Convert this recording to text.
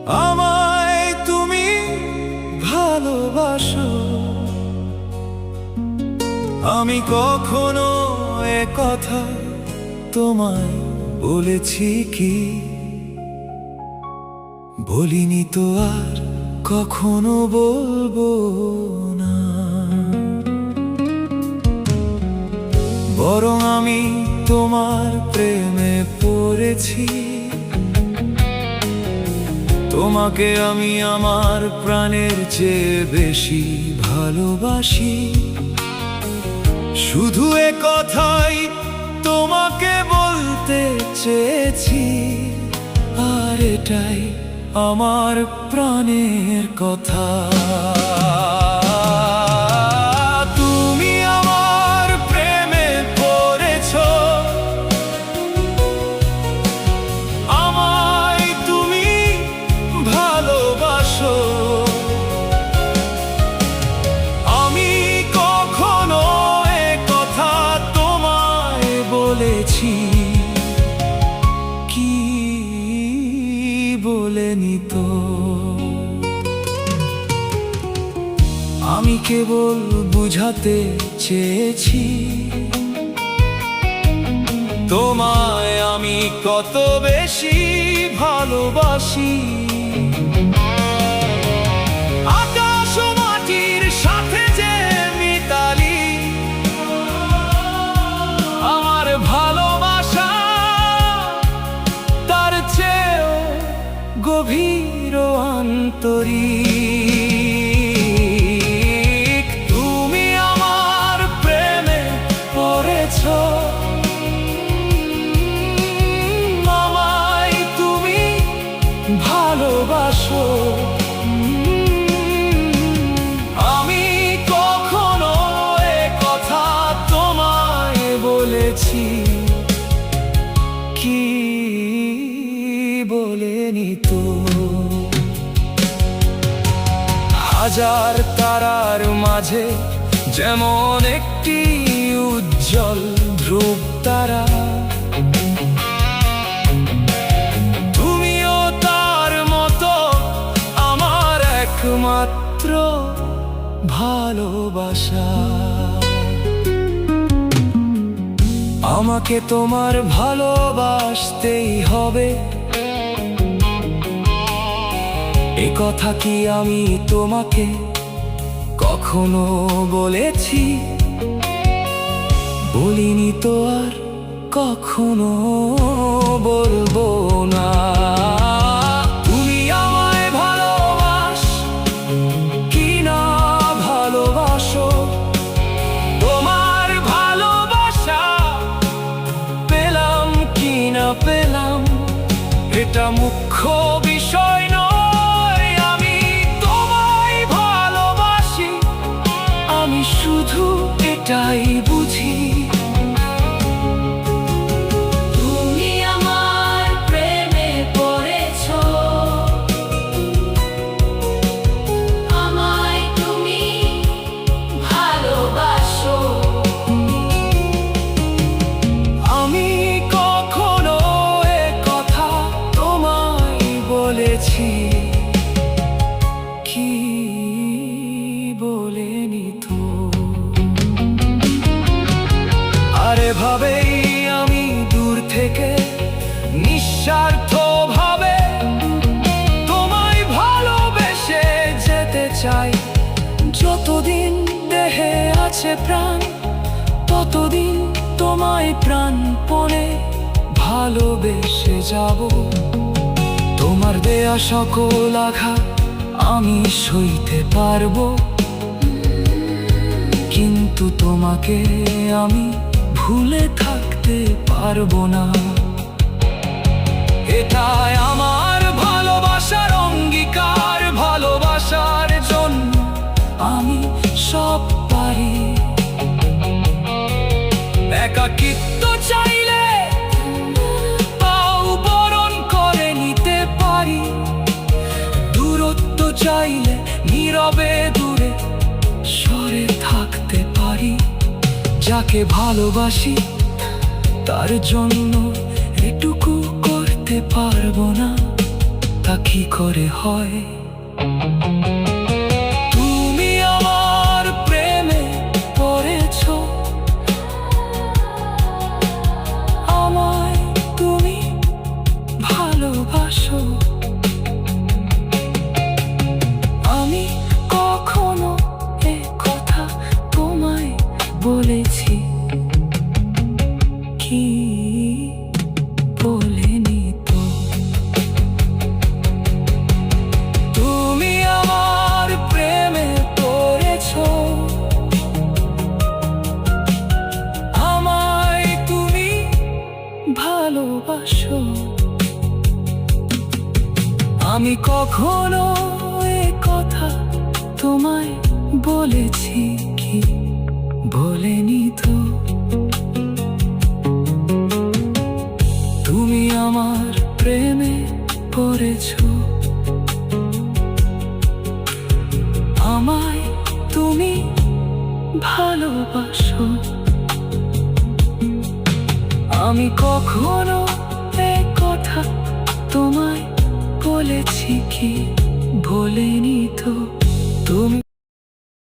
আমায় তুমি ভালোবাসো। আমি কখনো এ কথা তোমায় বলেছি কি? বলিনি তো আর কখনো বলবো না। বরং আমি তোমার প্রেমে পড়েছি। তোমাকে আমি আমার প্রাণের চেয়ে বেশি ভালোবাসি। শুধু এ কথাই তোমাকে বলতে চেয়েছি, আর এটাই আমার প্রাণের কথা। তুমি আমার প্রেমে পড়েছো, আমায় তুমি ভালোবাসো। আমি কখনো এ কথা তোমায় বলেছি কি? বলেনি তো। আমি কেবল বুঝাতে চেয়েছি তোমায় আমি কত বেশি ভালোবাসি। আকাশ ও মাটির সাথে যে মিতালি, আমার ভালোবাসা তার চেয়েও গভীর ও আন্তরিক। তুমি আমার প্রেমে পড়েছো, আমায় তুমি ভালোবাসো। আমি কখনো এ কথা তোমায় বলেছি কি? বলেনি তো। হাজার তারার মাঝে যেমন একটি উজ্জ্বল ধ্রুব তারা, তুমিও তার মতো আমার একমাত্র ভালোবাসা। আমাকে তোমার ভালোবাসতেই হবে, এ কথা কি আমি তোমাকে কখনো বলেছি? বলিনি তো আর কখনো বলবো না। তুমি আমায় ভালোবাস কি না ভালোবাসো, তোমার ভালোবাসা পেলাম কি না পেলাম এটা মুখ্য বিষয় নয়। আমি তোমায় ভালোবাসি, আমি শুধু এটাই বুঝি। তুমি আমার প্রেমে পড়েছো, আমায় তুমি ভালোবাসো। আমি কখনো এ কথা তোমায় বলেছি কি? বলেনি তো। আর এভাবেই আমি দূর থেকে নিঃস্বার্থ ভাবে তোমায় ভালোবেসে যেতে চাই। যতদিন দেহে আছে প্রাণ, ততদিন তোমায় প্রাণপণে ভালোবেসে যাব। তোমার দেয়া সকল আঘাত আমি সইতে পারবো, কিন্তু তোমাকে আমি ভুলে থাকতে পারবো না। এটাই আমার ভালোবাসার অঙ্গীকার। ভালোবাসার জন্য আমি সব পারি। একাকিত্ব চাইলে তাও বরণ করে নিতে পারি। দূরত্ব চাইলে নীরবে দূরে সরে থাকতে পারি। যাকে ভালোবাসি তার জন্য এটুকু করতে পারবো না। তা কি করে হয়? তুমি আমার প্রেমে পড়েছো, আমায় তুমি ভালোবাসো। আমি কখনো এ কথা তোমায় বলেছি কি? বলিনি তো। তুমি আমার প্রেমে পড়েছো, আমায় তুমি ভালোবাসো। আমি কখনো এ কথা তোমায় বলেছি কি? বলিনি তো। তুমি আমার প্রেমে পড়েছো, আমায় তুমি ভালোবাসো। আমি কখনো এ কথা তোমায় বলেছি কি? বলিনি তো। তুমি